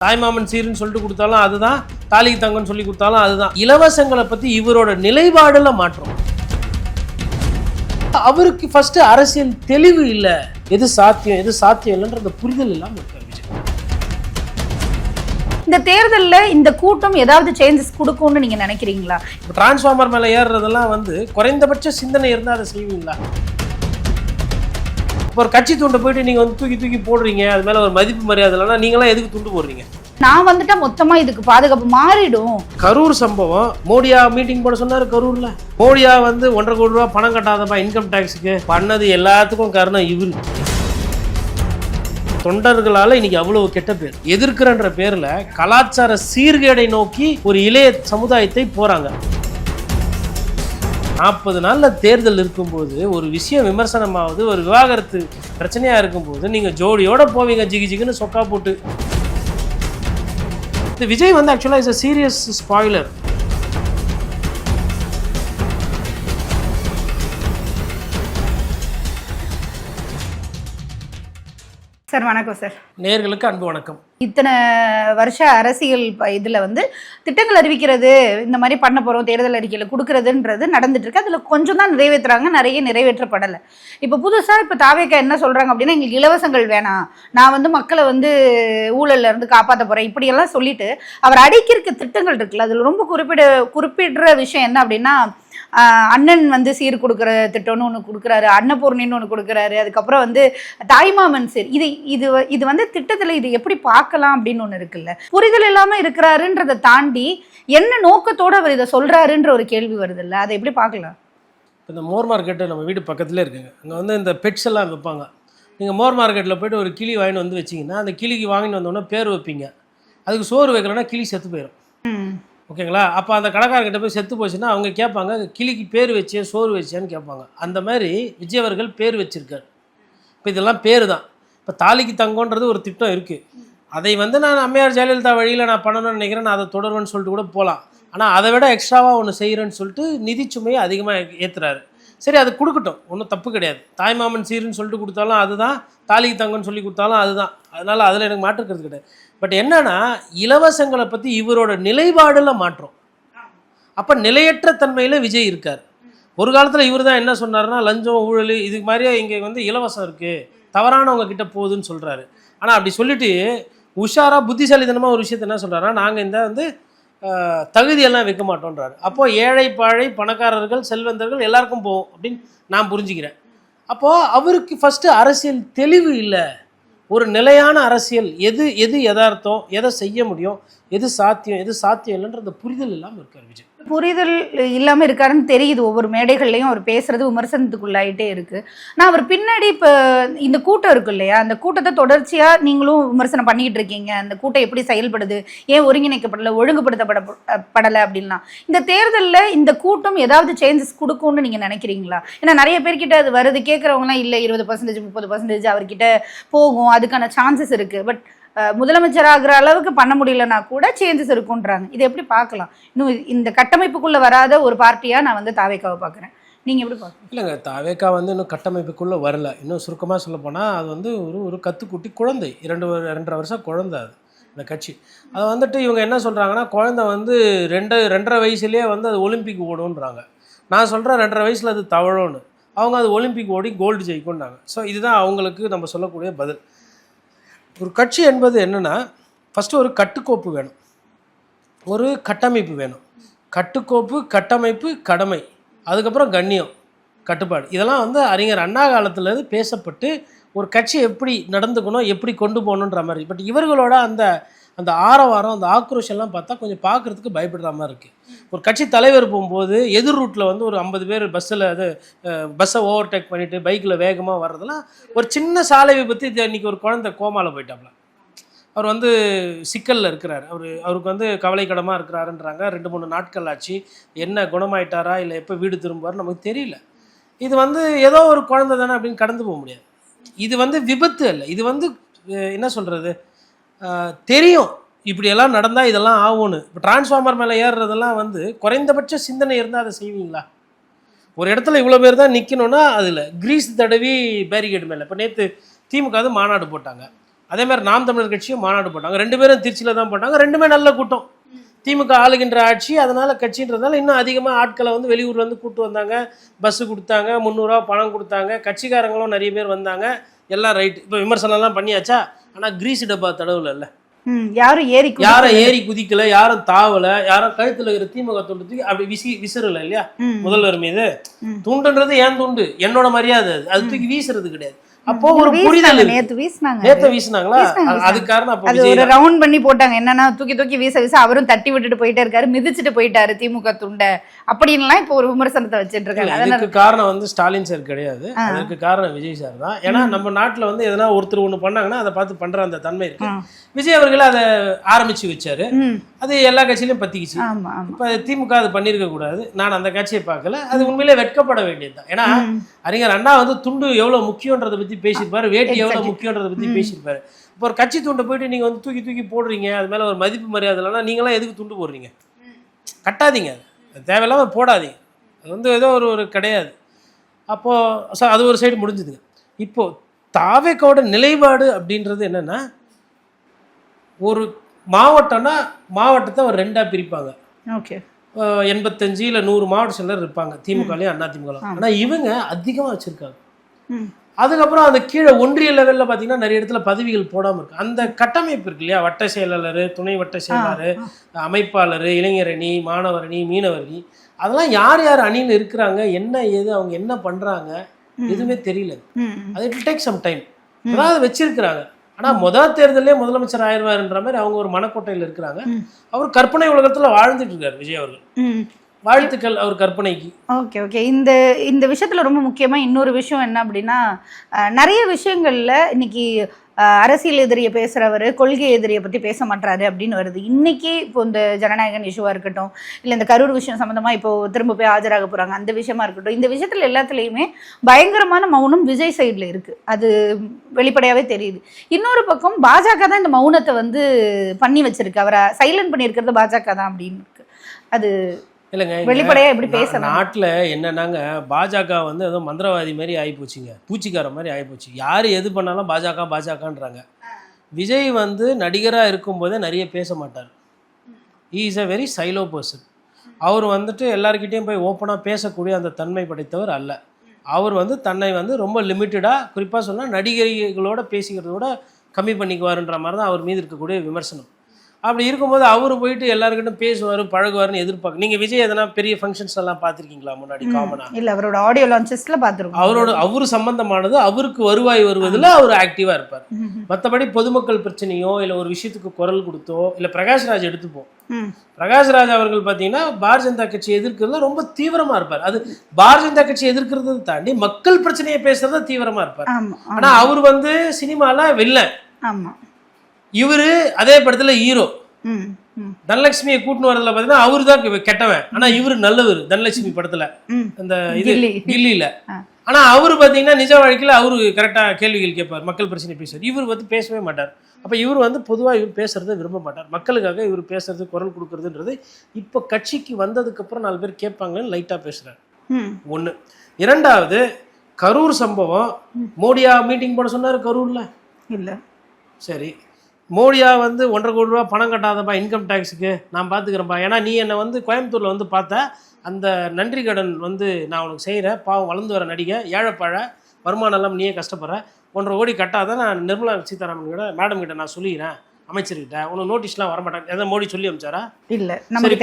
தாய்மாமன் சீருன்னு சொல்லிட்டு கொடுத்தாலும் அதுதான், தாலிக்கு தங்கன்னு சொல்லி கொடுத்தாலும் அதுதான். இலவசங்களை பற்றி இவரோட நிலைப்பாடுல மாற்றம். அவருக்கு ஃபர்ஸ்ட் அரசியல் தெளிவு இல்லை, எது சாத்தியம் எது சாத்தியம் இல்லைன்ற புரிதல் இல்லாமல் இருக்காரு விஜய். இந்த தேர்தலில் இந்த கூட்டம் ஏதாவது சேஞ்சஸ் கொடுக்கும்னு நீங்க நினைக்கிறீங்களா? இப்போ டிரான்ஸ்ஃபார்மர் மேலே ஏறுறதெல்லாம் குறைந்தபட்ச சிந்தனை இருந்தால் அதை செய்வீங்களா? இப்போ ஒரு கட்சி துண்டை போயிட்டு நீங்கள் தூக்கி தூக்கி போடுறீங்க, அது மேலே ஒரு மதிப்பு மரியாதை இல்லைன்னா நீங்களாம் எதுக்கு துண்டு போடுறீங்க? நான் வந்துட்டா மொத்தமா இதுக்கு பாதுகாப்பு மாறிடும். கரூர் சம்பவம், மோடியா மீட்டிங் போட சொன்னாரு கரூர்ல. மோடியா 1.5 கோடி ரூபா பணம் கட்டாதப்பா இன்கம் டாக்ஸுக்கு பண்ணது எல்லாத்துக்கும் காரணம் இவரு. தொண்டர்களால இன்னைக்கு அவ்வளவு கெட்ட பேர். எதிர்க்கிறன்ற பேர்ல கலாச்சார சீர்கேடை நோக்கி ஒரு இளைய சமுதாயத்தை போறாங்க. 40 நாள்ல தேர்தல் இருக்கும்போது ஒரு விஷயம் விமர்சனமாவது, ஒரு விவாகரத்து பிரச்சனையா இருக்கும்போது நீங்க ஜோடியோட போவீங்க ஜிகி ஜிகின்னு சொக்கா போட்டு. விஜய் ஆக்சுவலா is a serious spoiler. Sir வணக்கம் சார். நேயர்களுக்கு அன்பு வணக்கம். இத்தனை வருஷ அரசியல் இதுல திட்டங்கள் அறிவிக்கிறது, இந்த மாதிரி பண்ண போறோம், தேர்தல் அறிக்கையில கொடுக்கறதுன்றது நடந்துட்டு இருக்கு. அதுல கொஞ்சம் தான் நிறைவேற்றுறாங்க, நிறைய நிறைவேற்றப்படலை. இப்போ புதுசா இப்போ தாவேக்கா என்ன சொல்றாங்க அப்படின்னா, எங்களுக்கு இலவசங்கள் வேணாம், நான் மக்களை ஊழல்ல இருந்து காப்பாற்ற போறேன் இப்படியெல்லாம் சொல்லிட்டு அவர் அடிக்கிறதுக்கு திட்டங்கள் இருக்குல்ல, அதுல ரொம்ப குறிப்பிடுற விஷயம் என்ன அப்படின்னா, அண்ணன் சீர் கொடுக்குற திட்டம்னு ஒன்று கொடுக்குறாரு, அன்னபூர்ணின்னு ஒன்று கொடுக்குறாரு, அதுக்கப்புறம் தாய்மாமன் சீர். இது திட்டத்தில் இது எப்படி பார்க்கலாம் அப்படின்னு ஒன்று இருக்குல்ல, புரிதல் இல்லாமல் இருக்கிறாருன்றதை தாண்டி என்ன நோக்கத்தோடு அவர் இதை சொல்றாருன்ற ஒரு கேள்வி வருது இல்லை, அதை எப்படி பார்க்கலாம்? இந்த மோர் மார்க்கெட்டு நம்ம வீடு பக்கத்துலேயே இருக்குங்க. அங்கே இந்த பெட்ஸ் எல்லாம் வைப்பாங்க. நீங்கள் மோர் மார்க்கெட்டில் போய்ட்டு ஒரு கிளி வாங்கிட்டு வச்சிங்கன்னா, அந்த கிளிக்கு வாங்கிட்டு வந்தோடனே பேர் வைப்பீங்க. அதுக்கு சோறு வைக்கலன்னா கிளி செத்து போயிடும். ஓகேங்களா? அப்போ அந்த கடைக்காரர்கிட்ட போய் செத்து போச்சுன்னா அவங்க கேட்பாங்க, கிளிக்கு பேர் வச்சே சோறு வச்சேன்னு கேட்பாங்க. அந்த மாதிரி விஜய் அவர்கள் பேர் வச்சிருக்காரு. இப்போ இதெல்லாம் பேர் தான். இப்போ தாலிக்கு தங்கன்றது ஒரு திட்டம் இருக்குது. அதை நான் அம்மையார் ஜெயலலிதா வழியில் நான் பண்ணணும்னு நினைக்கிறேன், நான் அதை தொடருவேன்னு சொல்லிட்டு கூட போகலாம். ஆனால் அதை விட எக்ஸ்ட்ராவாக ஒன்று செய்கிறேன்னு சொல்லிட்டு நிதி சுமையை அதிகமாக ஏற்றுறாரு. சரி, அது கொடுக்கட்டும், ஒன்றும் தப்பு கிடையாது. தாய்மாமன் சீருன்னு சொல்லிட்டு கொடுத்தாலும் அதுதான், தாலிக்கு தங்கன்னு சொல்லி கொடுத்தாலும் அதுதான். அதனால் அதில் எனக்கு மாற்றுக்கிறது கிடையாது. பட் என்னன்னா, இலவசங்களை பற்றி இவரோட நிலைப்பாடுல மாற்றம். அப்போ நிலையற்ற தன்மையில் விஜய் இருக்கார். ஒரு காலத்தில் இவர் தான் என்ன சொன்னார்னா, லஞ்சம் ஊழல் இதுக்கு மாதிரியே இங்கே இலவசம் இருக்குது, தவறானவங்க கிட்ட போகுதுன்னு சொல்கிறாரு. ஆனால் அப்படி சொல்லிட்டு உஷாராக புத்திசாலித்தனமாக ஒரு விஷயத்த என்ன சொல்கிறாருன்னா, நாங்கள் இந்த தகுதியெல்லாம் வைக்க மாட்டோன்றாரு. அப்போது ஏழை பாழை பணக்காரர்கள் செல்வந்தர்கள் எல்லாருக்கும் போகும் அப்படின்னு நான் புரிஞ்சுக்கிறேன். அப்போது அவருக்கு ஃபஸ்ட்டு அரசியல் தெளிவு இல்லை, ஒரு நிலையான அரசியல் எது யதார்த்தம், எதை செய்ய முடியும், எது சாத்தியம் இல்லைன்ற புரிதல் இல்லாமல் இருக்கார் விஜய். புரிதல் இல்லாமல் இருக்காருன்னு தெரியுது. ஒவ்வொரு மேடைகள்லையும் அவர் பேசுறது விமர்சனத்துக்குள்ளாயிட்டே இருக்கு. நான் அவர் பின்னாடி இப்போ இந்த கூட்டம் இருக்கு இல்லையா, அந்த கூட்டத்தை தொடர்ச்சியாக நீங்களும் விமர்சனம் பண்ணிக்கிட்டு இருக்கீங்க. அந்த கூட்டம் எப்படி செயல்படுது, ஏன் ஒருங்கிணைக்கப்படலை, ஒழுங்குபடுத்தப்படலை அப்படின்னா, இந்த தேர்தலில் இந்த கூட்டம் ஏதாவது சேஞ்சஸ் கொடுக்கும்னு நீங்கள் நினைக்கிறீங்களா? ஏன்னா நிறைய பேர்கிட்ட அது வருது, கேட்குறவங்களாம் இல்லை 20% 30% அவர்கிட்ட போகும், அதுக்கான சான்சஸ் இருக்குது. பட் முதலமைச்சராகிற அளவுக்கு பண்ண முடியலன்னா கூட சேஞ்சஸ் இருக்குன்றாங்க. இதை எப்படி பார்க்கலாம்? இன்னும் இந்த கட்டமைப்புக்குள்ளே வராத ஒரு பார்ட்டியாக நான் தாவேக்காவை பார்க்குறேன். நீங்கள் எப்படி பார்க்குறீங்க? இல்லைங்க, தாவேக்கா இன்னும் கட்டமைப்புக்குள்ளே வரல. இன்னும் சுருக்கமாக சொல்ல போனால் அது ஒரு கத்துக்குட்டி குழந்தை, 2.5 வருஷம் குழந்தை அது இந்த கட்சி. அது இவங்க என்ன சொல்கிறாங்கன்னா, குழந்தை 2.5 வயசுலேயே அது ஒலிம்பிக் ஓடுன்றாங்க. நான் சொல்கிறேன் 2.5 வயசில் அது தவழும்னு. அவங்க அது ஒலிம்பிக் ஓடி கோல்டு ஜெயிக்கும்னாங்க. ஸோ இதுதான் அவங்களுக்கு நம்ம சொல்லக்கூடிய பதில். ஒரு கட்சி என்பது என்னென்னா, ஃபஸ்ட்டு ஒரு கட்டுக்கோப்பு வேணும், ஒரு கட்டமைப்பு வேணும். கட்டுக்கோப்பு, கட்டமைப்பு, கடமை, அதுக்கப்புறம் கண்ணியம், கட்டுப்பாடு. இதெல்லாம் அறிஞர் அண்ணா காலத்துலேருந்து பேசப்பட்டு ஒரு கட்சி எப்படி நடந்துக்கணும், எப்படி கொண்டு போகணுன்ற மாதிரி. பட் இவர்களோட அந்த ஆரவாரம், அந்த ஆக்ரோஷம்லாம் பார்த்தா கொஞ்சம் பார்க்குறதுக்கு பயப்படுற மாதிரி இருக்குது. ஒரு கட்சி தலைவர் போகும்போது எதிர் ரூட்டில் ஒரு 50 பேர் பஸ்ஸை ஓவர்டேக் பண்ணிவிட்டு பைக்கில் வேகமாக வர்றதெல்லாம் ஒரு சின்ன சாலை விபத்து. இன்றைக்கி ஒரு குழந்தை கோமாவில் போயிட்டாப்ல, அவர் சிக்கலில் இருக்கிறார், அவருக்கு கவலைக்கிடமாக இருக்கிறாருன்றாங்க. 2-3 நாட்கள் ஆச்சு, என்ன குணமாயிட்டாரா இல்லை எப்போ வீடு திரும்புவார் நமக்கு தெரியல. இது ஏதோ ஒரு குழந்தை தானே அப்படின்னு கடந்து போக முடியாது. இது விபத்து அல்ல, இது என்ன சொல்கிறது, தெரியும் இப்படியெல்லாம் நடந்தால் இதெல்லாம் ஆகும்னு. இப்போ டிரான்ஸ்ஃபார்மர் மேலே ஏறுறதெல்லாம் குறைந்தபட்ச சிந்தனை இருந்தால் அதை செய்வீங்களா? ஒரு இடத்துல இவ்வளோ பேர் தான் நிற்கணும்னா அதில் கிரீஸ் தடவி பேரிகேடு மேலே. இப்போ நேற்று திமுக மாநாடு போட்டாங்க. அதே மாதிரி நாம் தமிழர் கட்சியும் மாநாடு போட்டாங்க. 2 பேரும் திருச்சியில் தான் போட்டாங்க. 2மே நல்ல கூட்டம். திமுக ஆளுகின்ற ஆட்சி, அதனால கட்சின்றதால இன்னும் அதிகமாக ஆட்களை வந்து வெளியூர்லேருந்து கூப்பிட்டு வந்தாங்க. பஸ்ஸு கொடுத்தாங்க, 300 ரூபா பணம் கொடுத்தாங்க. கட்சிக்காரங்களும் நிறைய பேர் வந்தாங்க. எல்லாம் ரைட்டு. இப்போ விமர்சனம்லாம் பண்ணியாச்சா? ஆனால் கிரீஸ் டப்பா தடவுல இல்லை, யாரும் ஏறி குதிக்கல, யாரும் தாவல, யாரும் கழுத்துல இருக்கிற திமுக துண்டு தூக்கி அப்படி விசிறல இல்லையா முதல்வர் மீது. துண்டுன்றது ஏன் துண்டு, என்னோட மரியாதை, அது தூக்கி வீசுறது கிடையாது. அப்போ ஒரு புரிதல். நேத்து வீசினாங்களா? அது காரணம் அப்போ அது ஒரு ரவுண்ட் பண்ணி போட்டாங்க. என்னன்னா தூக்கி வீச அவரும் தட்டி விட்டுட்டு போயிட்டே இருக்காரு, மிதிச்சுட்டு போயிட்டாரு திமுக துண்டை அப்படின்லாம் இப்போ ஒரு விமர்சனத்தை வச்சுட்டு இருக்காங்க. அதுக்கு காரணம் வந்து ஸ்டாலின் சார் கிடையாது, அதுக்கு காரணம் விஜய் சார் தான். ஏன்னா நம்ம நாட்டுல வந்து எதனா ஒருத்தர் ஒண்ணு பண்ணாங்கன்னா அதை பார்த்து பண்ற அந்த தன்மை இருக்கு. விஜய் அவர்கள் அதை ஆரம்பிச்சு வச்சாரு, அது எல்லா கட்சியிலும் பத்திக்கிச்சு. இப்ப திமுக அது பண்ணிருக்க கூடாது. நான் அந்த கட்சியை பார்க்கல, அது உண்மையிலே வெட்கப்பட வேண்டியதுதான். ஏன்னா அறிஞர் அண்ணா வந்து துண்டு எவ்வளவு முக்கியன்றதை பத்தி பேசியிருப்பாரு, வேட்டி எவ்வளவு முக்கியன்றதை பத்தி பேசியிருப்பாரு. இப்போ ஒரு கட்சி துண்டை போயிட்டு நீங்க வந்து தூக்கி போடுறீங்க, அது மேல ஒரு மதிப்பு மரியாதை இல்லைன்னா நீங்களாம் எதுக்கு துண்டு போடுறீங்க? கட்டாதீங்க, அது தேவையில்லாம போடாதீங்க. அது வந்து ஏதோ ஒரு கிடையாது. அப்போ அது ஒரு சைடு முடிஞ்சுதுங்க. இப்போ தாவேக்காவோட நிலைப்பாடு அப்படின்றது என்னன்னா, ஒரு மாவட்டம்னா மாவட்டத்தை ஒரு 2ஆ பிரிப்பாங்க. 85 இல்ல 100 மாவட்ட செயலர் இருப்பாங்க திமுகலையும் அண்ணா திமுக. ஆனா இவங்க அதிகமா வச்சிருக்காங்க. அதுக்கப்புறம் அந்த கீழே ஒன்றிய லெவலில் பார்த்தீங்கன்னா நிறைய இடத்துல பதவிகள் போடாமல் இருக்கு. அந்த கட்டமைப்பு இருக்கு இல்லையா, வட்ட செயலாளர், துணை வட்ட செயலாளர், அமைப்பாளர், இளைஞர் அணி, மாணவர் அணி, மீனவர் அணி, அதெல்லாம் யார் யார் அணியில் இருக்கிறாங்க, என்ன ஏது, அவங்க என்ன பண்ணுறாங்க, எதுவுமே தெரியல. அது இட் டேக் சம் டைம். அதாவது வச்சிருக்கிறாங்க. ஆனால் முதல் தேர்தலே முதலமைச்சர் ஆயிடுவாருன்ற மாதிரி அவங்க ஒரு மனக்கோட்டையில் இருக்கிறாங்க. அவர் கற்பனை உலகத்தில் வாழ்ந்துட்டு இருக்காரு விஜய் அவர்கள். வாழ்த்துக்கள் அவர் கற்பனைக்கு. ஓகே. இந்த விஷயத்துல ரொம்ப முக்கியமா இன்னொரு விஷயம் என்ன அப்படின்னா, நிறைய விஷயங்கள்ல இன்னைக்கு அரசியல் எதிரியை பேசுறவர் கொள்கை எதிரியை பத்தி பேச மாட்டாரு அப்படின்னு வருது. இன்னைக்கு இப்போ இந்த ஜனநாயகன் இஷ்யூவா இருக்கட்டும், இல்லை இந்த கரூர் விஷயம் சம்பந்தமா இப்போ திரும்ப போய் ஆஜராக போறாங்க, அந்த விஷயமா இருக்கட்டும், இந்த விஷயத்துல எல்லாத்துலயுமே பயங்கரமான மௌனம் விஜய் சைட்ல இருக்கு. அது வெளிப்படையாவே தெரியுது. இன்னொரு பக்கம் பாஜக தான் இந்த மௌனத்தை வந்து பண்ணி வச்சிருக்கு, அவரை சைலண்ட் பண்ணியிருக்கிறது பாஜக தான் அப்படின்னு இருக்கு. அது இல்லைங்க, வெளிப்படையா எப்படி பேசலாம்? நாட்டில் என்னன்னாங்க, பாஜக வந்து ஏதோ மந்திரவாதி மாதிரி ஆகிப்போச்சுங்க, பூச்சிக்கார மாதிரி ஆகிப்போச்சு. யார் எது பண்ணாலும் பாஜகன்றாங்க. விஜய் வந்து நடிகராக இருக்கும்போதே நிறைய பேச மாட்டார். He is a very silo person. அவர் வந்துட்டு எல்லாருக்கிட்டையும் போய் ஓப்பனாக பேசக்கூடிய அந்த தன்மை படைத்தவர் அல்ல. அவர் வந்து தன்னை வந்து ரொம்ப லிமிட்டடாக, குறிப்பாக சொன்னால் நடிகைகளோட பேசிக்கிறதோட கம்மி பண்ணிக்குவாருன்ற மாதிரி தான் அவர் மீது இருக்கக்கூடிய விமர்சனம். அப்படி இருக்கும்போது அவர் போயிட்டு எல்லாருக்கிட்டும் பேசுவார், பழகுவாருன்னு எதிர்பார்க்க. நீங்கள் விஜய் எதனா பெரிய ஃபங்க்ஷன்ஸ் எல்லாம் பார்த்துருக்கீங்களா முன்னாடி? காமனா இல்லை, அவரோட ஆடியோ லான்ச்சஸ்ல பார்த்துருக்கோம். அவரு சம்பந்தமானது அவருக்கு வருவாய் வருவதில் அவர் ஆக்டிவாக இருப்பார். மற்றபடி பொதுமக்கள் பிரச்சனையோ இல்லை ஒரு விஷயத்துக்கு குரல் கொடுத்தோ, இல்லை பிரகாஷ்ராஜ் எடுத்துப்போம். பிரகாஷ்ராஜ் அவர்கள் பார்த்தீங்கன்னா பாரதிய ஜனதா கட்சி எதிர்க்கிறதுல ரொம்ப தீவிரமா இருப்பார். அது பாரதிய ஜனதா கட்சி எதிர்க்கிறத தாண்டி மக்கள் பிரச்சனையை பேசுறத தீவிரமா இருப்பார். ஆனா அவர் வந்து சினிமால வில்லன். இவரு அதே படத்துல ஹீரோ. தனலட்சுமியை கூட்டின்னு வரதுல பாத்தீங்கன்னா அவரு தான் கெட்டவன், ஆனா இவரு நல்லவர் தனலட்சுமி படத்துல, அந்த இது கில்லியில. ஆனா அவரு பாத்தீங்கன்னா நிஜ வாழ்க்கையில அவரு கரெக்டா கேள்விகள் கேட்பார், மக்கள் பிரச்சனை பேசுவார். இவர் வந்து பேசவே மாட்டார். அப்ப இவர் வந்து பொதுவா இவர் பேசுறதை விரும்ப மாட்டார். மக்களுக்காக இவர் பேசுறது, குரல் கொடுக்கறதுன்றது இப்ப கட்சிக்கு வந்ததுக்கு அப்புறம் 4 பேர் கேட்பாங்கன்னு லைட்டா பேசுறாரு. ஒண்ணு. இரண்டாவது, கரூர் சம்பவம். மோடியா மீட்டிங் போட சொன்னாரு கரூர்ல? இல்ல. சரி, மோடியா வந்து 1.5 கோடி ரூபா பணம் கட்டாதப்பா இன்கம் டேக்ஸுக்கு, நான் பார்த்துக்கிறேன்ப்பா, ஏன்னா நீ என்னை வந்து கோயம்புத்தூரில் வந்து பார்த்த அந்த நன்றி கடன் வந்து நான் உனக்கு செய்கிறேன், பாவம் வளர்ந்து வர நடிகை, ஏழைப்பழ, வருமானம் எல்லாம் நீயே கஷ்டப்படுற, 1.5 கோடி கட்டாதான் நான் நிர்மலா சீதாராமன் கிட்ட மேடம் கிட்ட நான் சொல்லிக்கிறேன், அமைச்சர்கிட்ட, உனக்கு நோட்டீஸ்லாம் வரமாட்டேன். எதாவது மோடி சொல்லி அமிச்சாரா? இல்லை. சரி,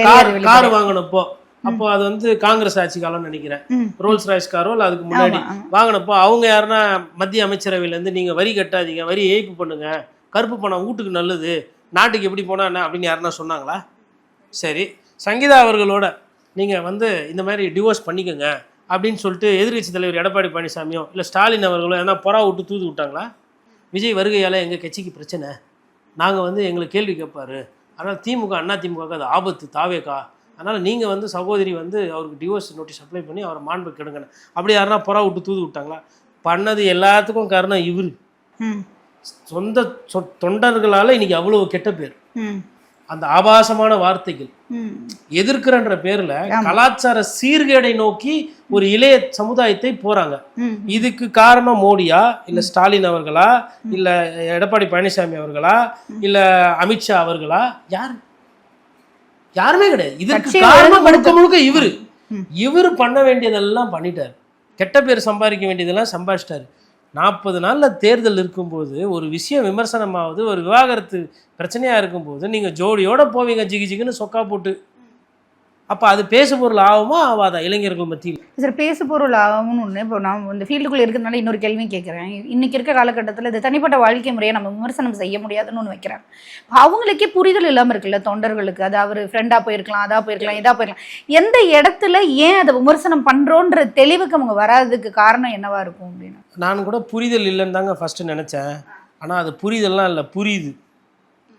கார் வாங்கினப்போ, அப்போ அது வந்து காங்கிரஸ் ஆட்சி காலம்னு நினைக்கிறேன், ரோல்ஸ் ராய்ஸ் காரோ இல்லை அதுக்கு முன்னாடி வாங்கினப்போ அவங்க யாருன்னா மத்திய அமைச்சரவையிலேருந்து நீங்கள் வரி கட்டாதீங்க, வரி ஏய்ப்பு பண்ணுங்க, கருப்பு பணம் வீட்டுக்கு நல்லது, நாட்டுக்கு எப்படி போனால் என்ன அப்படின்னு யாருன்னா சொன்னாங்களா? சரி, சங்கீதா அவர்களோட நீங்கள் வந்து இந்த மாதிரி டிவோர்ஸ் பண்ணிக்கோங்க அப்படின்னு சொல்லிட்டு எதிர்கட்சி தலைவர் எடப்பாடி பழனிசாமியோ இல்லை ஸ்டாலின் அவர்களோ ஏன்னா புறா விட்டு தூது விட்டாங்களா? விஜய் வருகையால் எங்கள் கட்சிக்கு பிரச்சனை, நாங்கள் வந்து எங்களை கேள்வி கேட்பாரு, அதனால் திமுக அண்ணா திமுக அது ஆபத்து தாவேக்கா, அதனால் நீங்கள் வந்து சகோதரி வந்து அவருக்கு டிவோர்ஸ் நோட்டீஸ் அப்ளை பண்ணி அவரை மாண்பு கெடுங்கன்னு அப்படி யாருன்னா புறா விட்டு தூது விட்டாங்களா? பண்ணது எல்லாத்துக்கும் காரணம் இவர். சொந்த தொண்டர்களால இன்னைக்கு அவ்வளவு கெட்ட பேர். அந்த ஆபாசமான வார்த்தைகள் எதிர்க்கிறன்ற பேர்ல கலாச்சார சீர்கேடை நோக்கி ஒரு இளைய சமுதாயத்தை போறாங்க. இதுக்கு காரணம் மோடியா, இல்ல ஸ்டாலின் அவர்களா, இல்ல எடப்பாடி பழனிசாமி அவர்களா, இல்ல அமித்ஷா அவர்களா? யாருமே கிடையாது. இதற்கு காரணம் முழுக்க முழுக்க இவரு பண்ண வேண்டியதெல்லாம் பண்ணிட்டாரு. கெட்ட பேர் சம்பாதிக்க வேண்டியதெல்லாம் சம்பாதிச்சிட்டாரு. 40 நாளில் தேர்தல் இருக்கும்போது ஒரு விஷயம் விமர்சனமாவது, ஒரு விவாகரத்து பிரச்சனையாக இருக்கும்போது நீங்கள் ஜோடியோடு போவீங்க ஜிகி ஜிகின்னு சொக்கா போட்டு. அப்போ அது பேசு பொருள் ஆகுமா ஆகாதா இளைஞர்கள் மத்தியில்? சார் பேசு பொருள் ஆகும்னு ஒன்று. இப்போ நான் இந்த ஃபீல்டுக்குள்ளே இருக்கிறதுனால இன்னொரு கேள்வியும் கேட்குறேன். இன்றைக்கி இருக்க காலகட்டத்தில் இது தனிப்பட்ட வாழ்க்கை முறையை நம்ம விமர்சனம் செய்ய முடியாதுன்னு ஒன்று வைக்கிறாங்க. அவங்களுக்கே புரிதல் இல்லாமல் இருக்குல்ல தொண்டர்களுக்கு. அது அவர் ஃப்ரெண்டாக போயிருக்கலாம், அதாக போயிருக்கலாம், இதாக போயிருக்கலாம். எந்த இடத்துல ஏன் அதை விமர்சனம் பண்ணுறோன்ற தெளிவுக்கு அவங்க வராதுக்கு காரணம் என்னவா இருக்கும் அப்படின்னு நான் கூட புரிதல் இல்லைன்னு தாங்க ஃபஸ்ட்டு நினச்சேன். ஆனால் அது புரிதல்லாம் இல்லை, புரியுது.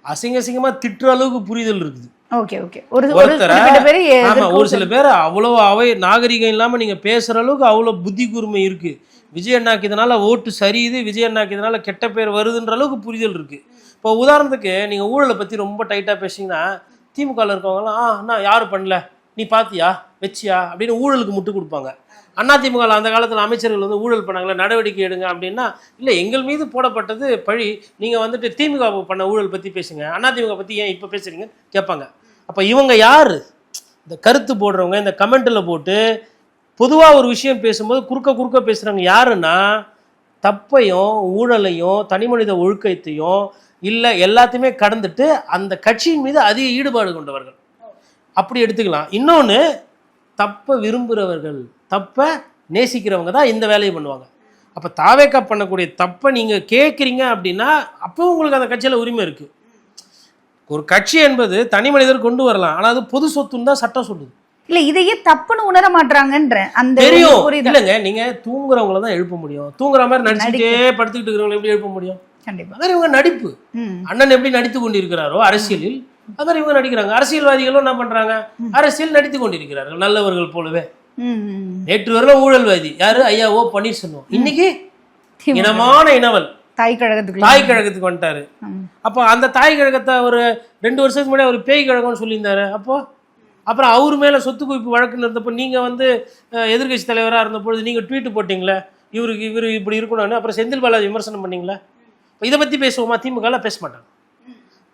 அசிங்கமாக திட்டுற அளவுக்கு புரிதல் இருக்குது. Okay okay. ஒரு சில பேர் அவ்வளோ நாகரிகம் இல்லாமல் நீங்கள் பேசுகிற அளவுக்கு அவ்வளோ புத்தி கூர்மை இருக்குது. விஜய் அண்ணாக்கு இதனால் ஓட்டு சரியுது, விஜய் அண்ணாக்கு இதனால் கெட்ட பேர் வருதுன்ற அளவுக்கு புரிதல் இருக்குது. இப்போ உதாரணத்துக்கு நீங்கள் ஊழலை பற்றி ரொம்ப டைட்டாக பேசிங்கன்னா திமுகவில் இருக்கவங்களாம் அண்ணா யார் பண்ணல, நீ பார்த்தியா வச்சியா அப்படின்னு ஊழலுக்கு முட்டு கொடுப்பாங்க. அதிமுகவில் அந்த காலத்தில் அமைச்சர்கள் வந்து ஊழல் பண்ணாங்களே, நடவடிக்கை எடுங்க அப்படின்னா, இல்லை எங்கள் மீது போடப்பட்டது பழி, நீங்கள் வந்துட்டு திமுக பண்ண ஊழல் பற்றி பேசுங்க, அதிமுக பற்றி ஏன் இப்போ பேசுகிறீங்கன்னு கேட்பாங்க. அப்போ இவங்க யார்? இந்த கருத்து போடுறவங்க, இந்த கமெண்ட்டில் போட்டு பொதுவாக ஒரு விஷயம் பேசும்போது குறுக்க பேசுகிறவங்க யாருன்னா, தப்பையும் ஊழலையும் தனிமனித ஒழுக்கத்தையும் இல்லை எல்லாத்தையுமே கடந்துட்டு அந்த கட்சியின் மீது அதிக ஈடுபாடு கொண்டவர்கள் அப்படி எடுத்துக்கலாம். இன்னொன்று, தப்பை விரும்புகிறவர்கள், தப்பை நேசிக்கிறவங்க தான் இந்த வேலையை பண்ணுவாங்க. அப்போ தாவேக்கா பண்ணக்கூடிய தப்பை நீங்கள் கேட்குறீங்க அப்படின்னா அப்போ உங்களுக்கு அந்த கட்சியில் உரிமை இருக்குது. ஒரு கட்சி என்பது தனி மனிதர் கொண்டு வரலாம், ஆனால் அது பொது சொத்துன்னு தான் சட்டம் சொல்லுது. இல்லை இதையே தப்புன்னு உணர மாட்டாங்கன்ற அந்த தெரியும். இல்லைங்க, நீங்கள் தூங்குறவங்கள தான் எழுப்ப முடியும். தூங்குற மாதிரி நடிச்சுட்டே படுத்துக்கிட்டு இருக்கிறவங்களை எப்படி எழுப்ப முடியும்? கண்டிப்பாக. அதான் இவங்க நடிப்பு. அண்ணன் எப்படி நடித்து கொண்டிருக்கிறாரோ அரசியலில், அதான் இவங்க நடிக்கிறாங்க. அரசியல்வாதிகளும் என்ன பண்றாங்க? அரசியல் நடித்து கொண்டிருக்கிறார்கள் நல்லவர்கள் போலவே. நேற்று வரலாம் ஊழல்வாதி யாரு? ஐயா ஓ பன்னீர்செல்வம். இன்னைக்கு இனமான இனவல் தாய் கழகத்துக்கு வந்துட்டாரு. அப்போ அந்த தாய் கழகத்தை ஒரு 2 வருஷத்துக்கு முன்னாடி ஒரு பேய் கழகம்னு சொல்லியிருந்தாரு. அப்புறம் அவர் மேலே சொத்து குவிப்பு வழக்குன்னு இருந்தப்போ நீங்கள் வந்து எதிர்கட்சி தலைவராக இருந்தபொழுது நீங்கள் ட்வீட்டு போட்டிங்களே இவர் இப்படி இருக்கணும்னு. அப்புறம் செந்தில் பாலாஜி விமர்சனம் பண்ணீங்களே. இதை பற்றி பேசுவோமா? திமுகவில் பேச மாட்டாங்க.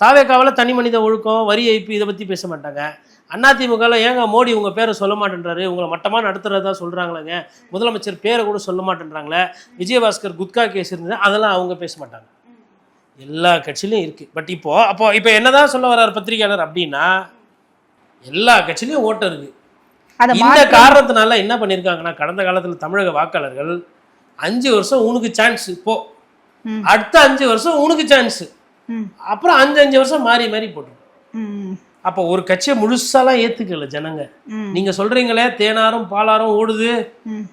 தாவேக்காவில் தனி மனித ஒழுக்கம், வரி ஏய்ப்பு இதை பற்றி பேச மாட்டாங்க. அதிமுகவில் ஏங்க மோடி உங்கள் பேரை சொல்ல மாட்டேன்றாரு, உங்களை மட்டமாக நடத்துகிறதா சொல்கிறாங்களேங்க, முதலமைச்சர் பேரை கூட சொல்ல மாட்டேன்றாங்களே, விஜயபாஸ்கர் குட்கா கேஸ் இருந்தது, அதெல்லாம் அவங்க பேச மாட்டாங்க. எல்லா கட்சியிலையும் இருக்குது. பட் இப்போ என்னதான் சொல்ல வர்றார் பத்திரிகையாளர் அப்படின்னா, எல்லா கட்சியிலையும் ஓட்டு இருக்குது. இந்த காரணத்தினால என்ன பண்ணியிருக்காங்கன்னா, கடந்த காலத்தில் தமிழக வாக்காளர்கள் 5 வருஷம் உனக்கு சான்ஸ் போ, அடுத்த 5 வருஷம் உனக்கு சான்ஸ், அப்புறம் 5 வருஷம் மாறி போட்டுரும். அப்போ ஒரு கட்சியை முழுசாலாம் ஏத்துக்கல ஜனங்க. நீங்க சொல்றீங்களே தேனாரும் பாலாரும் ஓடுது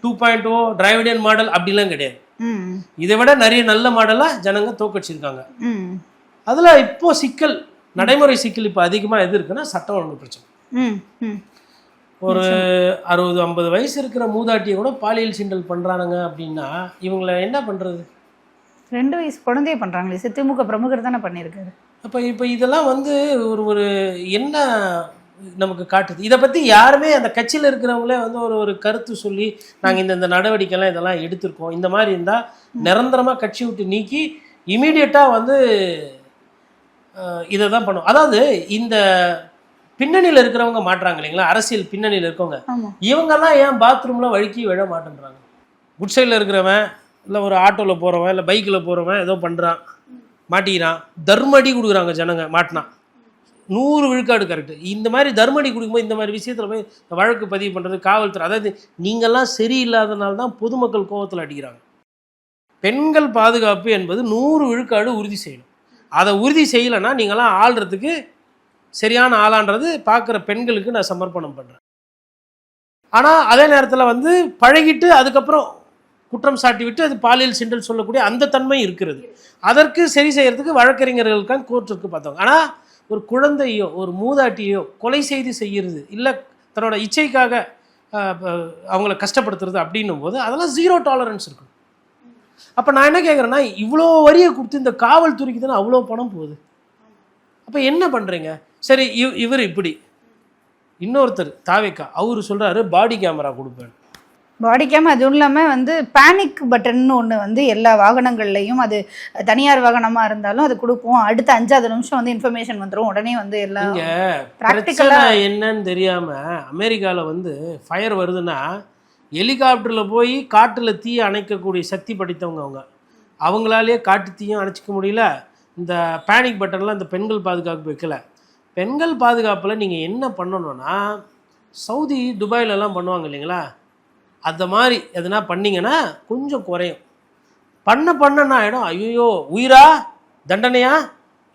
2.0 டிராவிடியன் மாடல், அப்படிலாம் கிடையாது. இதை விட நிறைய நல்ல மாடலா ஜனங்க தோக்கடிச்சிருக்காங்க. அதுல இப்போ சிக்கல், நடைமுறை சிக்கல் இப்போ அதிகமா எது இருக்குன்னா சட்டம் ஒழுங்கு பிரச்சனை. ஒரு 60-50 வயசு இருக்கிற மூதாட்டியை கூட பாலியல் சீண்டல் பண்றானுங்க அப்படின்னா இவங்களை என்ன பண்றது? 2 வயசு குழந்தைய பண்றாங்களே, திமுக பிரமுகர் தானே பண்ணியிருக்காரு. இப்போ இதெல்லாம் வந்து ஒரு என்ன நமக்கு காட்டுது? இதை பற்றி யாருமே அந்த கட்சியில் இருக்கிறவங்களே வந்து ஒரு கருத்து சொல்லி நாங்கள் இந்த நடவடிக்கைலாம் இதெல்லாம் எடுத்திருக்கோம், இந்த மாதிரி இருந்தால் நிரந்தரமாக கட்சி விட்டு நீக்கி இமீடியட்டாக வந்து இதை தான் பண்ணுவோம். அதாவது இந்த பின்னணியில் இருக்கிறவங்க மாட்டுறாங்க இல்லைங்களா, அரசியல் பின்னணியில் இருக்கவங்க, இவங்கெல்லாம் ஏன் பாத்ரூமில் வழுக்கி விழ மாட்டேன்றாங்க? குட் சைடில் இருக்கிறவன், இல்லை ஒரு ஆட்டோவில் போகிறவன், இல்லை பைக்கில் போகிறவன் ஏதோ பண்ணுறான், மாட்டிக்கிறான், தர்மடி கொடுக்குறாங்க ஜனங்க, மாட்டினா 100 விழுக்காடு கரெக்டு. இந்த மாதிரி தர்மடி கொடுக்கும்போது இந்த மாதிரி விஷயத்தில் போய் வழக்கு பதிவு பண்ணுறது காவல்துறை, அதாவது நீங்கள்லாம் சரியில்லாதனால தான் பொதுமக்கள் கோபத்தில் அடிக்கிறாங்க. பெண்கள் பாதுகாப்பு என்பது 100 விழுக்காடு உறுதி செய்யணும். அதை உறுதி செய்யலைன்னா நீங்களாம் ஆள்றதுக்கு சரியான ஆளான்றது பார்க்குற பெண்களுக்கு நான் சமர்ப்பணம் பண்ணுறேன். ஆனால் அதே நேரத்தில் வந்து பழகிட்டு அதுக்கப்புறம் குற்றம் சாட்டி விட்டு அது பாலியல் சீண்டல் சொல்லக்கூடிய அந்த தன்மை இருக்கிறது. அதற்கு சரி செய்யறதுக்கு வழக்கறிஞர்களுக்கான கோர்ட் இருக்கு பார்த்தோம். ஆனால் ஒரு குழந்தையோ ஒரு மூதாட்டியோ கொலை செய்து செய்கிறது, இல்லை தன்னோட இச்சைக்காக அவங்கள கஷ்டப்படுத்துறது அப்படின்னும் போது அதெல்லாம் 0 டாலரன்ஸ் இருக்கும். அப்போ நான் என்ன கேட்குறேன்னா, இவ்வளோ வரியை கொடுத்து இந்த காவல்துறைக்கு தானே அவ்வளோ பணம் போகுது. அப்போ என்ன பண்ணுறீங்க? சரி, இவர் இப்படி, இன்னொருத்தர் தாவேக்கா அவர் சொல்கிறாரு பாடி கேமரா கொடுப்பேன். பாடி கேம் அதுவும் இல்லாமல் வந்து பேனிக் பட்டன்னு ஒன்று வந்து எல்லா வாகனங்கள்லையும், அது தனியார் வாகனமாக இருந்தாலும் அது கொடுப்போம், அடுத்த 5வது நிமிஷம் வந்து இன்ஃபர்மேஷன் வந்துடும், உடனே வந்து எல்லாம் இங்கே பிரச்சனை ப்ராக்டிக்கலாக. என்னன்னு தெரியாமல் அமெரிக்காவில் வந்து ஃபயர் வருதுன்னா ஹெலிகாப்டரில் போய் காட்டில் தீயை அணைக்கக்கூடிய சக்தி படைத்தவங்க அவங்க. அவங்களாலேயே காட்டு தீயும் அணைச்சிக்க முடியல. இந்த பேனிக் பட்டன்லாம் இந்த பெண்கள் பாதுகாப்பு வைக்கல. பெண்கள் பாதுகாப்பில் நீங்கள் என்ன பண்ணணும்னா, சவுதி துபாயிலெல்லாம் பண்ணுவாங்க இல்லைங்களா, அந்த மாதிரி எதனா பண்ணிங்கன்னா கொஞ்சம் குறையும். பண்ணனா ஆகிடும், ஐயோ உயிரா தண்டனையா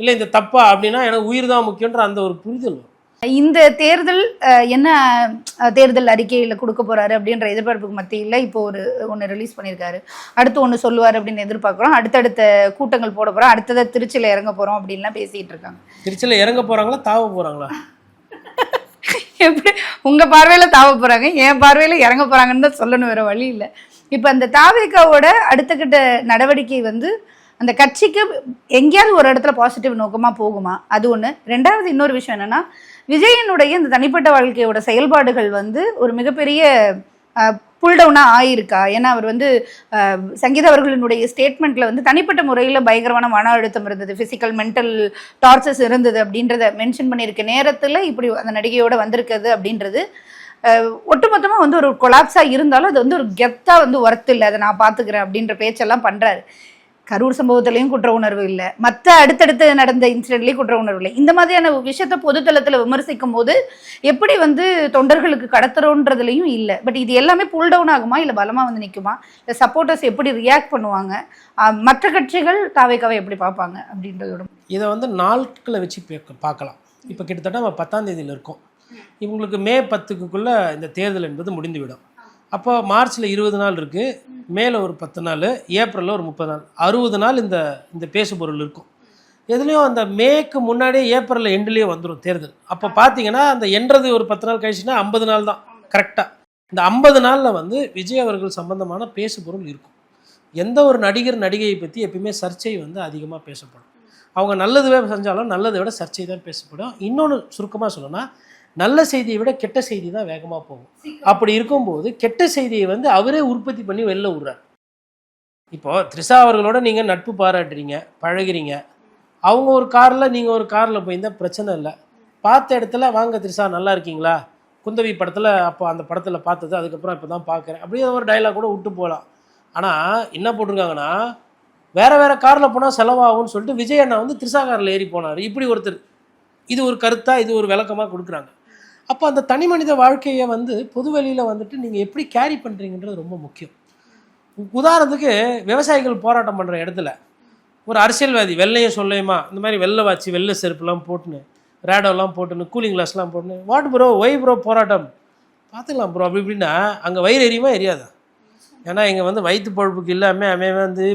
இல்லை இந்த தப்பா அப்படின்னா எனக்கு உயிர் தான் முக்கியன்ற அந்த ஒரு புரிதல் வரும். இந்த தேர்தல் என்ன தேர்தல் அறிக்கையில் கொடுக்க போறாரு அப்படின்ற எதிர்பார்ப்புக்கு மத்தியில் இப்போ ஒன்று ரிலீஸ் பண்ணியிருக்காரு, அடுத்து ஒன்று சொல்லுவார் அப்படின்னு எதிர்பார்க்குறோம். அடுத்தடுத்த கூட்டங்கள் போட போகிறோம், அடுத்ததை திருச்சியில் இறங்க போகிறோம் அப்படின்லாம் பேசிகிட்டு இருக்காங்க. திருச்சியில் இறங்க போகிறாங்களா தாவ போகிறாங்களா? எப்படி உங்கள் பார்வையில் தாவ போகிறாங்க, என் பார்வையில் இறங்க போகிறாங்கன்னு தான் சொல்லணும், வேறு வழி இல்லை. இப்போ அந்த தாவேக்காவோட அடுத்த கட்ட நடவடிக்கை வந்து அந்த கட்சிக்கு எங்கேயாவது ஒரு இடத்துல பாசிட்டிவ் நோக்கமாக போகுமா, அது ஒன்று. ரெண்டாவது இன்னொரு விஷயம் என்னென்னா, விஜயனுடைய இந்த தனிப்பட்ட வாழ்க்கையோட செயல்பாடுகள் வந்து ஒரு மிகப்பெரிய புல் டவுனாக ஆயிருக்கா? ஏன்னா அவர் வந்து சங்கீதா அவர்களினுடைய ஸ்டேட்மெண்ட்டில் வந்து தனிப்பட்ட முறையில் பயங்கரமான மன அழுத்தம் இருந்தது, ஃபிசிக்கல் மென்டல் டார்ச்சர்ஸ் இருந்தது அப்படின்றத மென்ஷன் பண்ணியிருக்க நேரத்தில் இப்படி அந்த நடிகையோடு வந்திருக்குது அப்படின்றது ஒட்டுமொத்தமாக வந்து ஒரு கொலாப்ஸாக இருந்தாலும் அது வந்து ஒரு கெத்தாக வந்து ஒர்த்து இல்லை, அதை நான் பார்த்துக்கிறேன் அப்படின்ற பேச்செல்லாம் பண்ணுறாரு. கரூர் சம்பவத்திலையும் குற்ற உணர்வு இல்லை, மற்ற அடுத்தடுத்து நடந்த இன்சிடென்ட்லேயும் குற்ற உணர்வு இல்லை. இந்த மாதிரியான விஷயத்தை பொதுத்தளத்தில் விமர்சிக்கும் போது எப்படி வந்து தொண்டர்களுக்கு கடத்துறோன்றதுலையும் இல்லை. பட் இது எல்லாமே புல் டவுன் ஆகுமா, இல்லை பலமாக வந்து நிற்குமா, இல்லை சப்போர்ட்டர்ஸ் எப்படி ரியாக்ட் பண்ணுவாங்க, மற்ற கட்சிகள் தாவேக்காவை எப்படி பார்ப்பாங்க அப்படின்றதோட இதை வந்து நாட்களை வச்சு பார்க்கலாம். இப்போ கிட்டத்தட்ட நம்ம 10ஆம் தேதியில் இருக்கோம். இவங்களுக்கு மே 10க்குள்ளே இந்த தேர்தல் என்பது முடிந்துவிடும். அப்போ மார்ச்சில் 20 நாள் இருக்குது, மேலே ஒரு 10 நாள், ஏப்ரலில் ஒரு 30 நாள், 60 நாள் இந்த பேசுபொருள் இருக்கும். எதுலேயும் அந்த மேக்கு முன்னாடியே ஏப்ரலில் எண்ட்லேயே வந்துடும் தேர்தல். அப்போ பார்த்தீங்கன்னா அந்த எண்றது ஒரு 10 நாள் கழிச்சுன்னா 50 நாள் தான் கரெக்டாக. இந்த 50 நாளில் வந்து விஜய் அவர்கள் சம்பந்தமான பேசுபொருள் இருக்கும். எந்த ஒரு நடிகர் நடிகையை பற்றி எப்பயுமே சர்ச்சை வந்து அதிகமாக பேசப்படும். அவங்க நல்லதுவே செஞ்சாலும் நல்லதை விட சர்ச்சை தான் பேசப்படும். இன்னொன்று சுருக்கமாக சொல்லணும்னா, நல்ல செய்தியை விட கெட்ட செய்தி தான் வேகமாக போகும். அப்படி இருக்கும்போது கெட்ட செய்தியை வந்து அவரே உற்பத்தி பண்ணி வெளில விடுறார். இப்போது த்ரிஷா அவர்களோட நீங்கள் நட்பு பாராட்டுறீங்க, பழகிறீங்க, அவங்க ஒரு காரில் நீங்கள் ஒரு காரில் போயிருந்தால் பிரச்சனை இல்லை. பார்த்த இடத்துல வாங்க த்ரிஷா நல்லா இருக்கீங்களா, குந்தவி படத்தில் அப்போ அந்த படத்தில் பார்த்தது அதுக்கப்புறம் இப்போ தான் பார்க்குறேன் அப்படியே ஒரு டைலாக் கூட விட்டு போகலாம். ஆனால் என்ன போட்டிருக்காங்கன்னா, வேறு காரில் போனால் செலவாகும்னு சொல்லிட்டு விஜய் அண்ணா வந்து த்ரிஷா காரில் ஏறி போனார். இப்படி ஒருத்தர், இது ஒரு கருத்தாக, இது ஒரு விளக்கமாக கொடுக்குறாங்க. அப்போ அந்த தனி மனித வாழ்க்கையை வந்து பொதுவெளியில் வந்துட்டு நீங்கள் எப்படி கேரி பண்ணுறீங்கன்றது ரொம்ப முக்கியம். உதாரணத்துக்கு விவசாயிகள் போராட்டம் பண்ணுற இடத்துல ஒரு அரசியல்வாதி வெள்ளையும் சொல்லையுமா இந்த மாதிரி வெள்ளை வாட்சி வெள்ளை செருப்புலாம் போட்டுன்னு ரேடோலாம் போட்டுன்னு கூலிங் கிளாஸ்லாம் போட்டுன்னு வாட் ப்ரோ ஒய் ப்ரோ போராட்டம் பார்த்துக்கலாம் ப்ரோ அப்படி இப்படின்னா அங்கே வயிறு எரியுமா எரியாதா? ஏன்னா இங்கே வந்து வயிற்று பழுப்புக்கு இல்லாமல் அவன் வந்து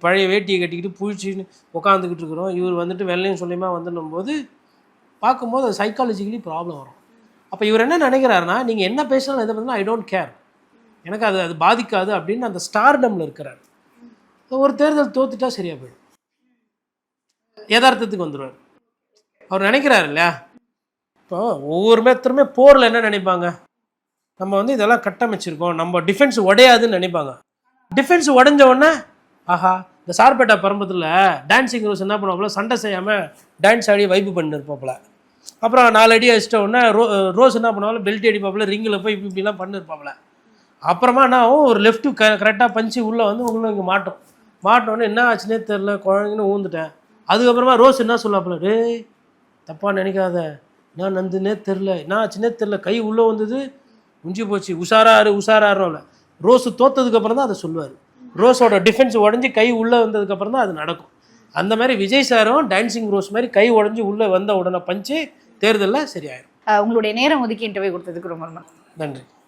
பழைய வேட்டியை கட்டிக்கிட்டு புழிச்சின்னு உட்காந்துக்கிட்டு இருக்கிறோம். இவர் வந்துட்டு வெள்ளையும் சொல்லியுமா வந்துடும் போது பார்க்கும்போது அது சைக்காலஜிக்கலி ப்ராப்ளம் வரும். அப்போ இவர் என்ன நினைக்கிறாருன்னா, நீங்கள் என்ன பேசினாலும் எதை பார்த்தீங்கன்னா ஐ டோன்ட் கேர், எனக்கு அது பாதிக்காது அப்படின்னு அந்த ஸ்டார்டமில் இருக்கிறார். ஒரு தேர்தல் தோத்துட்டா சரியாக போயிடும், யதார்த்தத்துக்கு வந்துடுவார். அவர் நினைக்கிறாரு இல்லையா? இப்போ ஒவ்வொரு பேர்த்தருமே போரில் என்ன நினைப்பாங்க, நம்ம வந்து இதெல்லாம் கட்டமைச்சிருக்கோம், நம்ம டிஃபென்ஸ் உடையாதுன்னு நினைப்பாங்க. டிஃபென்ஸ் உடஞ்ச உடனே ஆஹா இந்த சார்பேட்டா பரம்பத்தில் டான்ஸிங் ரோஸ் என்ன பண்ணுவாப்புல, சண்டை செய்யாமல் டான்ஸ் ஆடி வைப்பு பண்ணிருப்பாப்புல. அப்புறம் 4 அடி அடிச்சிட்ட உடனே ரோஸ் என்ன பண்ணுவாப்புல, பெல்ட் அடிப்பாப்புல, ரிங்கில் போய் இப்படிலாம் பண்ணிருப்பாப்புல. அப்புறமா என்ன ஆகும், ஒரு லெஃப்ட்டு கரெக்டாக பஞ்சு உள்ளே வந்து உங்களை இங்கே மாட்டோன்னே என்ன ஆச்சுன்னே தெரில, குழந்தைங்கன்னு ஊந்துட்டேன். அதுக்கப்புறமா ரோஸ் என்ன சொல்லாப்புல, டேய் தப்பாக நினைக்காத, நான் நந்துன்னே தெரில, என்ன ஆச்சுன்னே தெரில, கை உள்ளே வந்தது முடிஞ்சு போச்சு, உஷாராருல. ரோஸு தோத்ததுக்கப்புறம் தான் அதை சொல்லுவார். ரோஸோட டிஃபென்ஸ் உடஞ்சி கை உள்ளே வந்ததுக்கப்புறம் தான் அது நடக்கும். அந்த மாதிரி விஜய் சாரும் டான்சிங் ரோஸ் மாதிரி கை உடஞ்சி உள்ளே வந்த உடனே பஞ்சு தேர்தலில் சரியாயிடும். உங்களுடைய நேரம் ஒதுக்கி இன்டர்வியூ கொடுத்ததுக்கு ரொம்ப நன்றி.